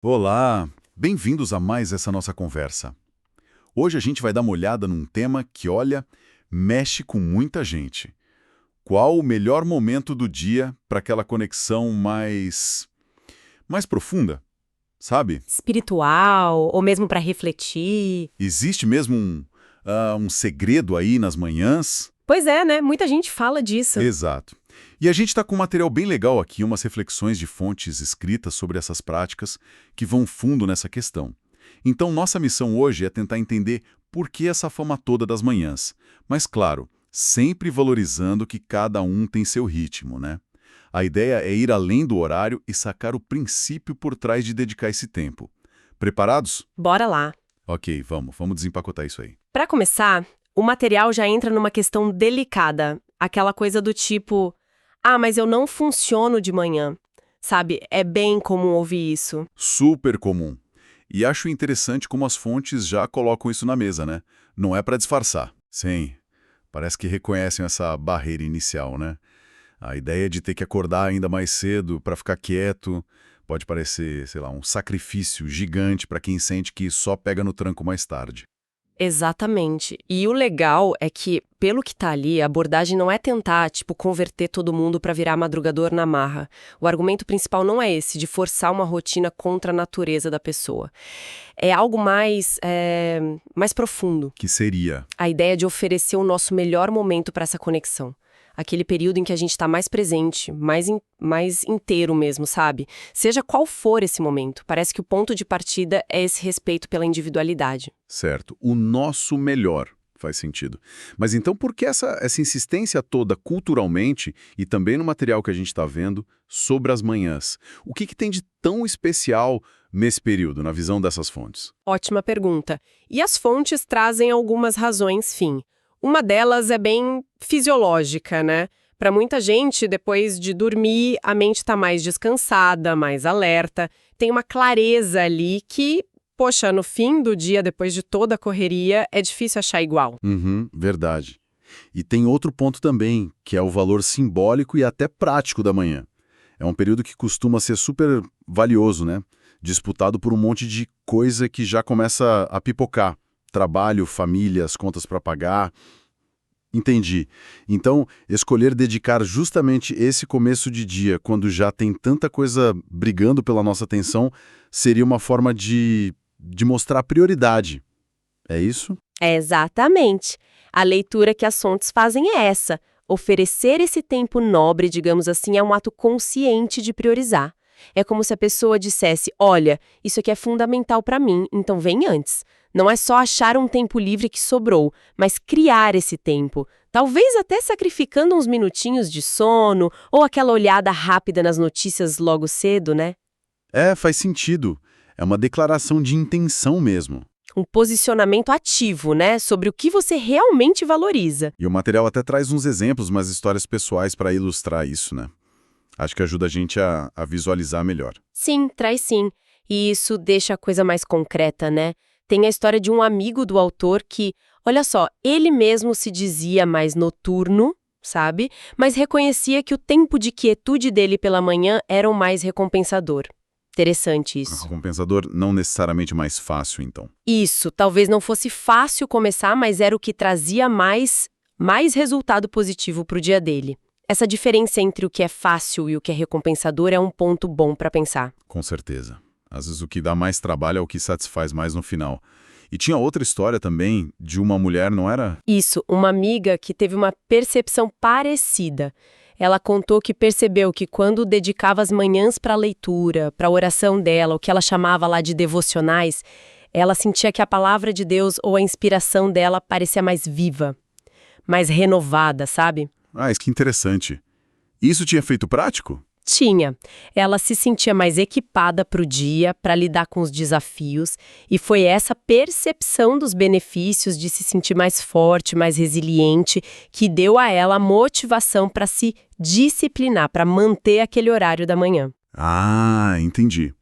Olá, bem-vindos a mais essa nossa conversa. Hoje a gente vai dar uma olhada num tema que, olha, mexe com muita gente. Qual o melhor momento do dia para aquela conexão mais profunda, sabe? Espiritual, ou mesmo para refletir. Existe mesmo um segredo aí nas manhãs? Pois é, né? Muita gente fala disso. Exato. E a gente está com um material bem legal aqui, umas reflexões de fontes escritas sobre essas práticas que vão fundo nessa questão. Então, nossa missão hoje é tentar entender por que essa fama toda das manhãs. Mas, claro, sempre valorizando que cada um tem seu ritmo, né? A ideia é ir além do horário e sacar o princípio por trás de dedicar esse tempo. Preparados? Bora lá. Ok, vamos desempacotar isso aí. Para começar, o material já entra numa questão delicada. Aquela coisa do tipo, mas eu não funciono de manhã. Sabe, é bem comum ouvir isso. Super comum. E acho interessante como as fontes já colocam isso na mesa, né? Não é para disfarçar. Sim, parece que reconhecem essa barreira inicial, né? A ideia de ter que acordar ainda mais cedo para ficar quieto pode parecer, sei lá, um sacrifício gigante para quem sente que só pega no tranco mais tarde. Exatamente. E o legal é que, pelo que tá ali, a abordagem não é tentar, converter todo mundo para virar madrugador na marra. O argumento principal não é esse, de forçar uma rotina contra a natureza da pessoa. É algo mais profundo. Que seria? A ideia de oferecer o nosso melhor momento para essa conexão. Aquele período em que a gente está mais presente, mais inteiro mesmo, sabe? Seja qual for esse momento, parece que o ponto de partida é esse respeito pela individualidade. Certo, o nosso melhor faz sentido. Mas então por que essa insistência toda culturalmente e também no material que a gente está vendo sobre as manhãs? O que tem de tão especial nesse período, na visão dessas fontes? Ótima pergunta. E as fontes trazem algumas razões, sim. Uma delas é bem fisiológica, né? Para muita gente, depois de dormir, a mente está mais descansada, mais alerta, tem uma clareza ali que, poxa, no fim do dia, depois de toda a correria, é difícil achar igual. Verdade. E tem outro ponto também, que é o valor simbólico e até prático da manhã. É um período que costuma ser super valioso, né? Disputado por um monte de coisa que já começa a pipocar. Trabalho, família, as contas para pagar. Entendi. Então, escolher dedicar justamente esse começo de dia, quando já tem tanta coisa brigando pela nossa atenção, seria uma forma de mostrar prioridade. É isso? É exatamente. A leitura que as fontes fazem é essa. Oferecer esse tempo nobre, digamos assim, é um ato consciente de priorizar. É como se a pessoa dissesse, olha, isso aqui é fundamental para mim, então vem antes. Não é só achar um tempo livre que sobrou, mas criar esse tempo. Talvez até sacrificando uns minutinhos de sono ou aquela olhada rápida nas notícias logo cedo, né? É, faz sentido. É uma declaração de intenção mesmo. Um posicionamento ativo, né? Sobre o que você realmente valoriza. E o material até traz uns exemplos, umas histórias pessoais para ilustrar isso, né? Acho que ajuda a gente a visualizar melhor. Sim, traz sim. E isso deixa a coisa mais concreta, né? Tem a história de um amigo do autor que, olha só, ele mesmo se dizia mais noturno, sabe? Mas reconhecia que o tempo de quietude dele pela manhã era o mais recompensador. Interessante isso. Recompensador não necessariamente mais fácil, então. Isso, talvez não fosse fácil começar, mas era o que trazia mais resultado positivo para o dia dele. Essa diferença entre o que é fácil e o que é recompensador é um ponto bom para pensar. Com certeza. Às vezes o que dá mais trabalho é o que satisfaz mais no final. E tinha outra história também de uma mulher, não era? Isso, uma amiga que teve uma percepção parecida. Ela contou que percebeu que quando dedicava as manhãs para a leitura, para a oração dela, o que ela chamava lá de devocionais, ela sentia que a palavra de Deus ou a inspiração dela parecia mais viva, mais renovada, sabe? Ah, isso que interessante. Isso tinha feito prático? Tinha. Ela se sentia mais equipada para o dia, para lidar com os desafios, e foi essa percepção dos benefícios de se sentir mais forte, mais resiliente, que deu a ela a motivação para se disciplinar, para manter aquele horário da manhã. Ah, entendi.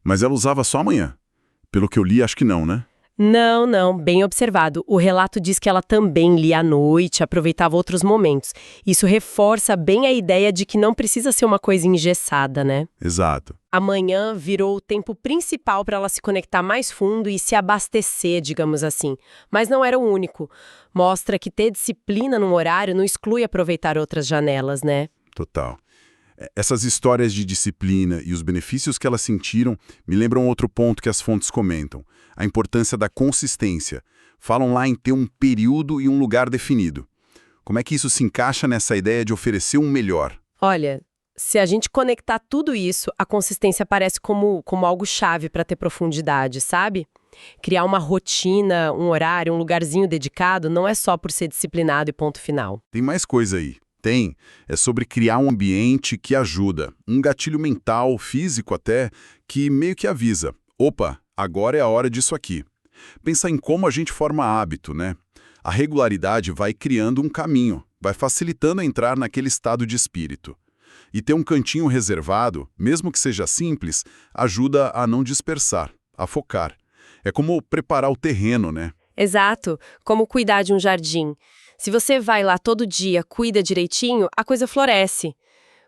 Mas ela usava só amanhã? Pelo que eu li, acho que não, né? Não, bem observado. O relato diz que ela também lia à noite, aproveitava outros momentos. Isso reforça bem a ideia de que não precisa ser uma coisa engessada, né? Exato. A manhã virou o tempo principal para ela se conectar mais fundo e se abastecer, digamos assim. Mas não era o único. Mostra que ter disciplina num horário não exclui aproveitar outras janelas, né? Total. Essas histórias de disciplina e os benefícios que elas sentiram me lembram outro ponto que as fontes comentam, a importância da consistência. Falam lá em ter um período e um lugar definido. Como é que isso se encaixa nessa ideia de oferecer um melhor? Olha, se a gente conectar tudo isso, a consistência parece como algo chave para ter profundidade, sabe? Criar uma rotina, um horário, um lugarzinho dedicado não é só por ser disciplinado e ponto final. Tem mais coisa aí. Tem. É sobre criar um ambiente que ajuda. Um gatilho mental, físico até, que meio que avisa. Opa, agora é a hora disso aqui. Pensa em como a gente forma hábito, né? A regularidade vai criando um caminho, vai facilitando a entrar naquele estado de espírito. E ter um cantinho reservado, mesmo que seja simples, ajuda a não dispersar, a focar. É como preparar o terreno, né? Exato, como cuidar de um jardim. Se você vai lá todo dia, cuida direitinho, a coisa floresce.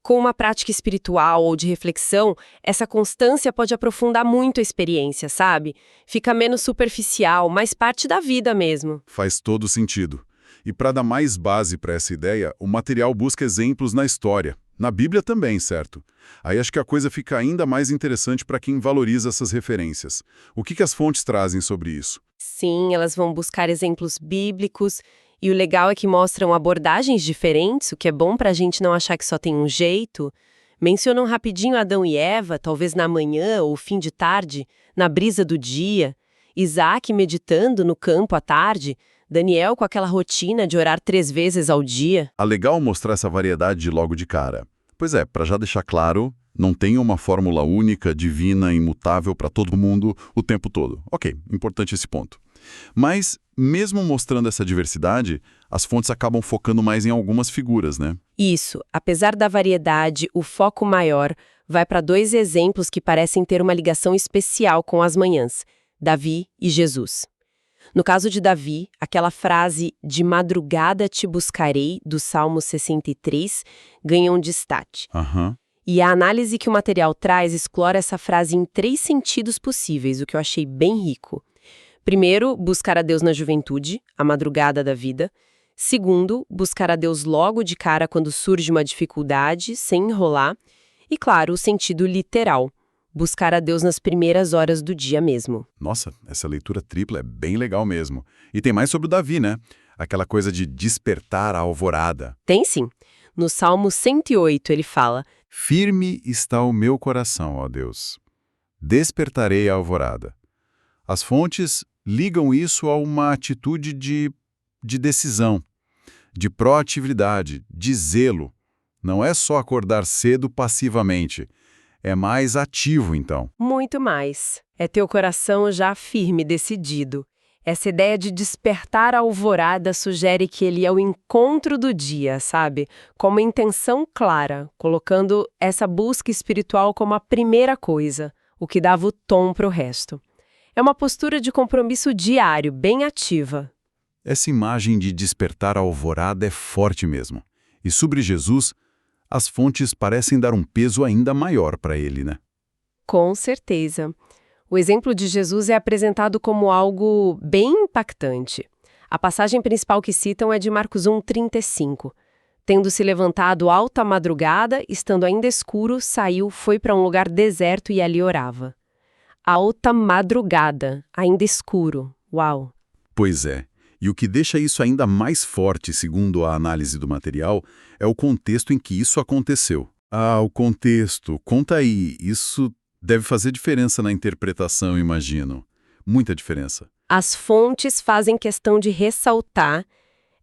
Com uma prática espiritual ou de reflexão, essa constância pode aprofundar muito a experiência, sabe? Fica menos superficial, mais parte da vida mesmo. Faz todo sentido. E para dar mais base para essa ideia, o material busca exemplos na história. Na Bíblia também, certo? Aí acho que a coisa fica ainda mais interessante para quem valoriza essas referências. O que as fontes trazem sobre isso? Sim, elas vão buscar exemplos bíblicos. E o legal é que mostram abordagens diferentes, o que é bom para a gente não achar que só tem um jeito. Mencionam rapidinho Adão e Eva, talvez na manhã ou fim de tarde, na brisa do dia. Isaac meditando no campo à tarde. Daniel com aquela rotina de orar 3 vezes ao dia. É legal mostrar essa variedade logo de cara. Pois é, para já deixar claro, não tem uma fórmula única, divina, imutável para todo mundo o tempo todo. Ok, importante esse ponto. Mas, mesmo mostrando essa diversidade, as fontes acabam focando mais em algumas figuras, né? Isso. Apesar da variedade, o foco maior vai para 2 exemplos que parecem ter uma ligação especial com as manhãs: Davi e Jesus. No caso de Davi, aquela frase "de madrugada te buscarei", do Salmo 63, ganha um destaque. E a análise que o material traz explora essa frase em 3 sentidos possíveis, o que eu achei bem rico. Primeiro, buscar a Deus na juventude, a madrugada da vida. Segundo, buscar a Deus logo de cara quando surge uma dificuldade, sem enrolar. E, claro, o sentido literal, buscar a Deus nas primeiras horas do dia mesmo. Nossa, essa leitura tripla é bem legal mesmo. E tem mais sobre o Davi, né? Aquela coisa de despertar a alvorada. Tem sim. No Salmo 108 ele fala: "Firme está o meu coração, ó Deus. Despertarei a alvorada." As fontes ligam isso a uma atitude de decisão, de proatividade, de zelo. Não é só acordar cedo passivamente. É mais ativo, então. muito mais. É ter o coração já firme, decidido. Essa ideia de despertar a alvorada sugere que ele é o encontro do dia, sabe? Com uma intenção clara, colocando essa busca espiritual como a primeira coisa, o que dava o tom para o resto. É uma postura de compromisso diário, bem ativa. Essa imagem de despertar a alvorada é forte mesmo. E sobre Jesus, as fontes parecem dar um peso ainda maior para ele, né? Com certeza. O exemplo de Jesus é apresentado como algo bem impactante. A passagem principal que citam é de Marcos 1:35. Tendo se levantado alta madrugada, estando ainda escuro, saiu, foi para um lugar deserto e ali orava. Alta madrugada, ainda escuro. Uau! Pois é. E o que deixa isso ainda mais forte, segundo a análise do material, é o contexto em que isso aconteceu. Ah, o contexto. Conta aí. Isso deve fazer diferença na interpretação, imagino. Muita diferença. As fontes fazem questão de ressaltar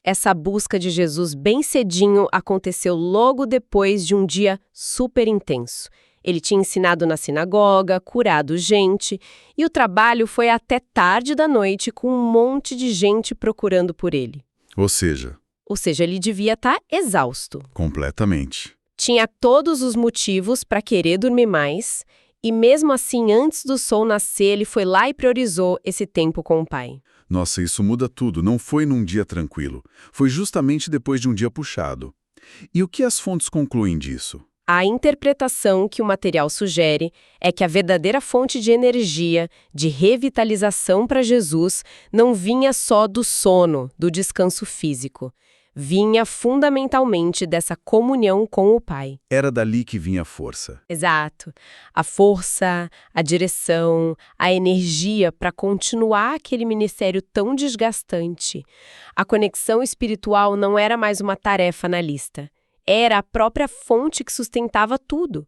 essa busca de Jesus bem cedinho aconteceu logo depois de um dia super intenso. Ele tinha ensinado na sinagoga, curado gente, e o trabalho foi até tarde da noite com um monte de gente procurando por ele. Ou seja, ele devia estar exausto. completamente. Tinha todos os motivos para querer dormir mais, e mesmo assim, antes do sol nascer, ele foi lá e priorizou esse tempo com o pai. Nossa, isso muda tudo. Não foi num dia tranquilo. Foi justamente depois de um dia puxado. E o que as fontes concluem disso? A interpretação que o material sugere é que a verdadeira fonte de energia, de revitalização para Jesus, não vinha só do sono, do descanso físico. Vinha fundamentalmente dessa comunhão com o Pai. Era dali que vinha a força. Exato. A força, a direção, a energia para continuar aquele ministério tão desgastante. A conexão espiritual não era mais uma tarefa na lista. Era a própria fonte que sustentava tudo.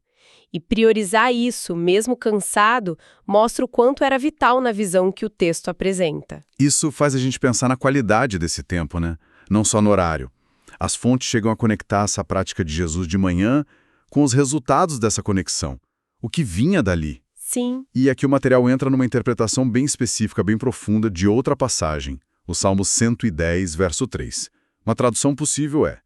E priorizar isso, mesmo cansado, mostra o quanto era vital na visão que o texto apresenta. Isso faz a gente pensar na qualidade desse tempo, né? Não só no horário. As fontes chegam a conectar essa prática de Jesus de manhã com os resultados dessa conexão, o que vinha dali. Sim. E aqui o material entra numa interpretação bem específica, bem profunda de outra passagem, o Salmo 110, verso 3. Uma tradução possível é: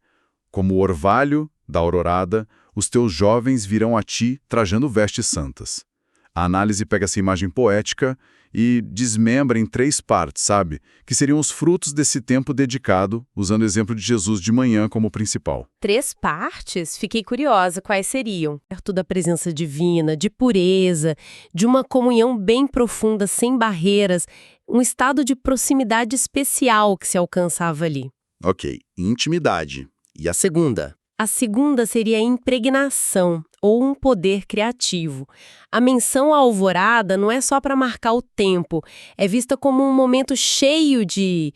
como o orvalho da aurorada, os teus jovens virão a ti trajando vestes santas. A análise pega essa imagem poética e desmembra em 3 partes, sabe? Que seriam os frutos desse tempo dedicado, usando o exemplo de Jesus de manhã como principal. 3 partes? Fiquei curiosa quais seriam. Perto da presença divina, de pureza, de uma comunhão bem profunda, sem barreiras, um estado de proximidade especial que se alcançava ali. Ok, intimidade. E a segunda? A segunda seria a impregnação, ou um poder criativo. A menção à alvorada não é só para marcar o tempo, é vista como um momento cheio de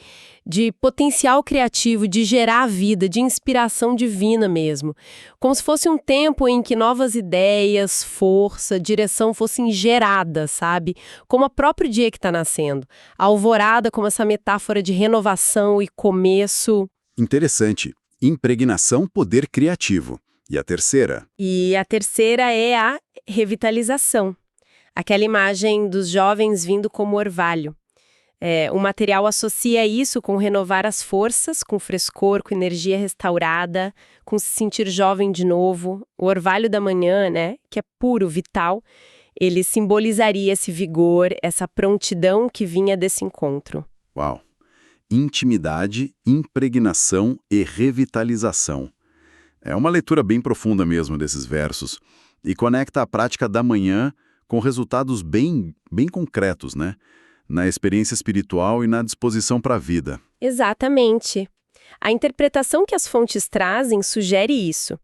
potencial criativo, de gerar vida, de inspiração divina mesmo. Como se fosse um tempo em que novas ideias, força, direção fossem geradas, sabe? Como o próprio dia que está nascendo. A alvorada como essa metáfora de renovação e começo. Interessante. Impregnação, poder criativo. E a terceira? E a terceira é a revitalização. Aquela imagem dos jovens vindo como orvalho. O material associa isso com renovar as forças, com frescor, com energia restaurada, com se sentir jovem de novo. O orvalho da manhã, né, que é puro, vital, ele simbolizaria esse vigor, essa prontidão que vinha desse encontro. Uau! Intimidade, impregnação e revitalização. É uma leitura bem profunda mesmo desses versos e conecta a prática da manhã com resultados bem concretos, né? Na experiência espiritual e na disposição para a vida. Exatamente. A interpretação que as fontes trazem sugere isso,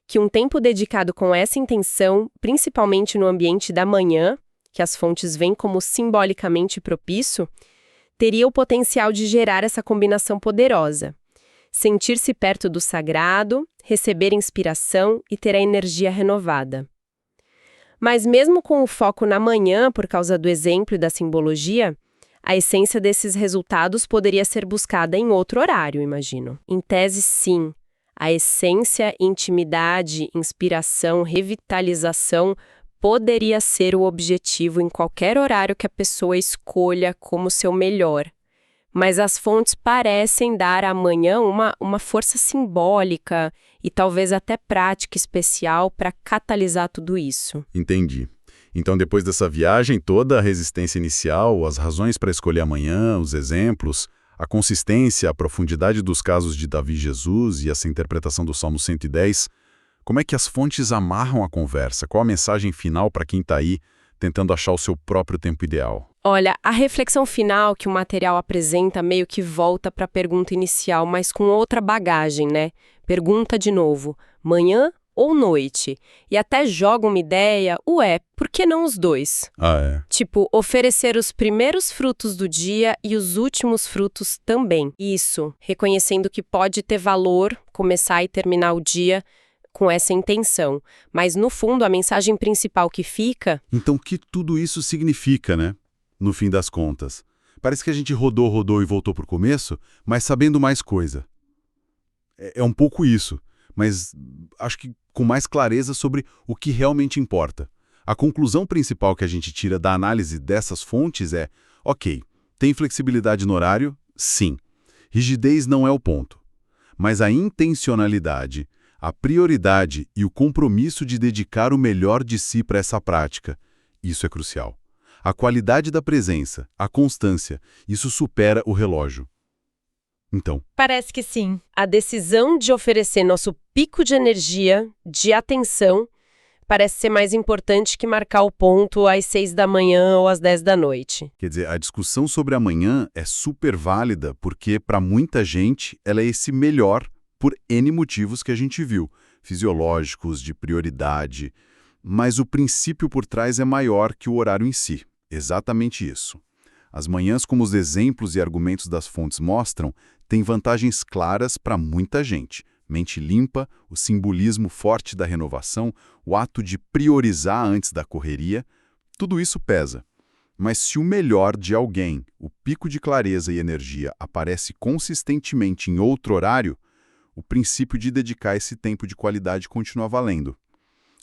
que um tempo dedicado com essa intenção, principalmente no ambiente da manhã, que as fontes veem como simbolicamente propício, teria o potencial de gerar essa combinação poderosa. Sentir-se perto do sagrado, receber inspiração e ter a energia renovada. Mas mesmo com o foco na manhã, por causa do exemplo e da simbologia, a essência desses resultados poderia ser buscada em outro horário, imagino. Em tese, sim. A essência, intimidade, inspiração, revitalização poderia ser o objetivo em qualquer horário que a pessoa escolha como seu melhor. Mas as fontes parecem dar à manhã uma força simbólica e talvez até prática especial para catalisar tudo isso. Entendi. Então, depois dessa viagem toda, a resistência inicial, as razões para escolher amanhã, os exemplos, a consistência, a profundidade dos casos de Davi e Jesus e essa interpretação do Salmo 110, como é que as fontes amarram a conversa? Qual a mensagem final para quem está aí tentando achar o seu próprio tempo ideal? Olha, a reflexão final que o material apresenta meio que volta para a pergunta inicial, mas com outra bagagem, né? Pergunta de novo, manhã ou noite? E até joga uma ideia, por que não os dois? Tipo, oferecer os primeiros frutos do dia e os últimos frutos também. Isso, reconhecendo que pode ter valor começar e terminar o dia com essa intenção. Mas, no fundo, a mensagem principal que fica... Então, o que tudo isso significa, né? No fim das contas. Parece que a gente rodou e voltou pro começo, mas sabendo mais coisa. É um pouco isso, mas acho que com mais clareza sobre o que realmente importa. A conclusão principal que a gente tira da análise dessas fontes é: ok, tem flexibilidade no horário? Sim. Rigidez não é o ponto. Mas a intencionalidade, a prioridade e o compromisso de dedicar o melhor de si para essa prática, isso é crucial. A qualidade da presença, a constância, isso supera o relógio. Então, Parece que sim. A decisão de oferecer nosso pico de energia, de atenção, parece ser mais importante que marcar o ponto às 6 da manhã ou às 10 da noite. quer dizer, a discussão sobre amanhã é super válida porque, para muita gente, ela é esse melhor por N motivos que a gente viu, fisiológicos, de prioridade. Mas o princípio por trás é maior que o horário em si. Exatamente isso. As manhãs, como os exemplos e argumentos das fontes mostram, têm vantagens claras para muita gente. Mente limpa, o simbolismo forte da renovação, o ato de priorizar antes da correria, tudo isso pesa. Mas se o melhor de alguém, o pico de clareza e energia, aparece consistentemente em outro horário, o princípio de dedicar esse tempo de qualidade continua valendo.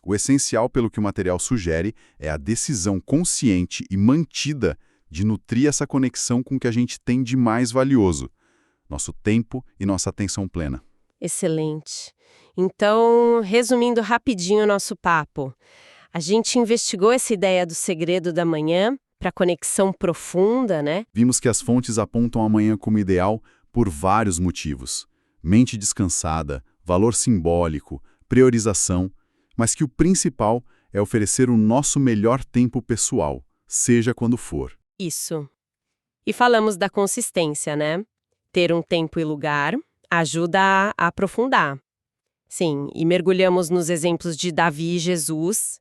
O essencial, pelo que o material sugere, é a decisão consciente e mantida de nutrir essa conexão com o que a gente tem de mais valioso, nosso tempo e nossa atenção plena. Excelente. Então, resumindo rapidinho o nosso papo, a gente investigou essa ideia do segredo da manhã para conexão profunda, né? Vimos que as fontes apontam a manhã como ideal por vários motivos. Mente descansada, valor simbólico, priorização, mas que o principal é oferecer o nosso melhor tempo pessoal, seja quando for. Isso. E falamos da consistência, né? Ter um tempo e lugar ajuda a aprofundar. Sim, e mergulhamos nos exemplos de Davi e Jesus,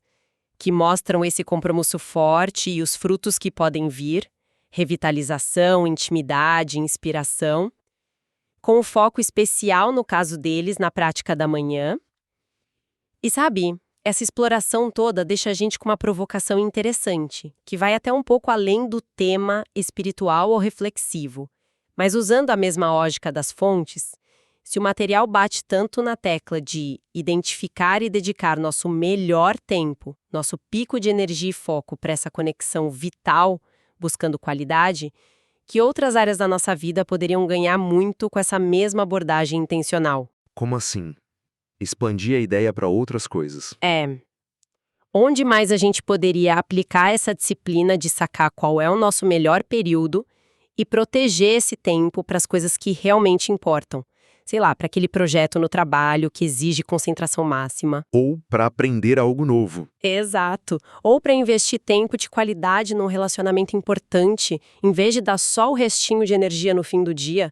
que mostram esse compromisso forte e os frutos que podem vir, revitalização, intimidade, inspiração, com o foco especial, no caso deles, na prática da manhã. E sabe, essa exploração toda deixa a gente com uma provocação interessante, que vai até um pouco além do tema espiritual ou reflexivo. Mas usando a mesma lógica das fontes, se o material bate tanto na tecla de identificar e dedicar nosso melhor tempo, nosso pico de energia e foco para essa conexão vital, buscando qualidade, que outras áreas da nossa vida poderiam ganhar muito com essa mesma abordagem intencional? Como assim? Expandir a ideia para outras coisas. Onde mais a gente poderia aplicar essa disciplina de sacar qual é o nosso melhor período e proteger esse tempo para as coisas que realmente importam? Sei lá, para aquele projeto no trabalho que exige concentração máxima. Ou para aprender algo novo. Exato. Ou para investir tempo de qualidade num relacionamento importante, em vez de dar só o restinho de energia no fim do dia.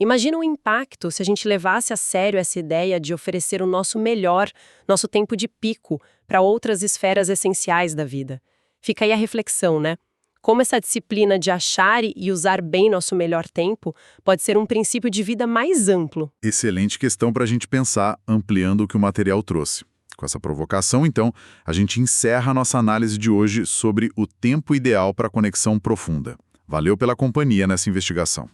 Imagina o impacto se a gente levasse a sério essa ideia de oferecer o nosso melhor, nosso tempo de pico, para outras esferas essenciais da vida. Fica aí a reflexão, né? Como essa disciplina de achar e usar bem nosso melhor tempo pode ser um princípio de vida mais amplo. Excelente questão para a gente pensar, ampliando o que o material trouxe. Com essa provocação, então, a gente encerra a nossa análise de hoje sobre o tempo ideal para conexão profunda. Valeu pela companhia nessa investigação.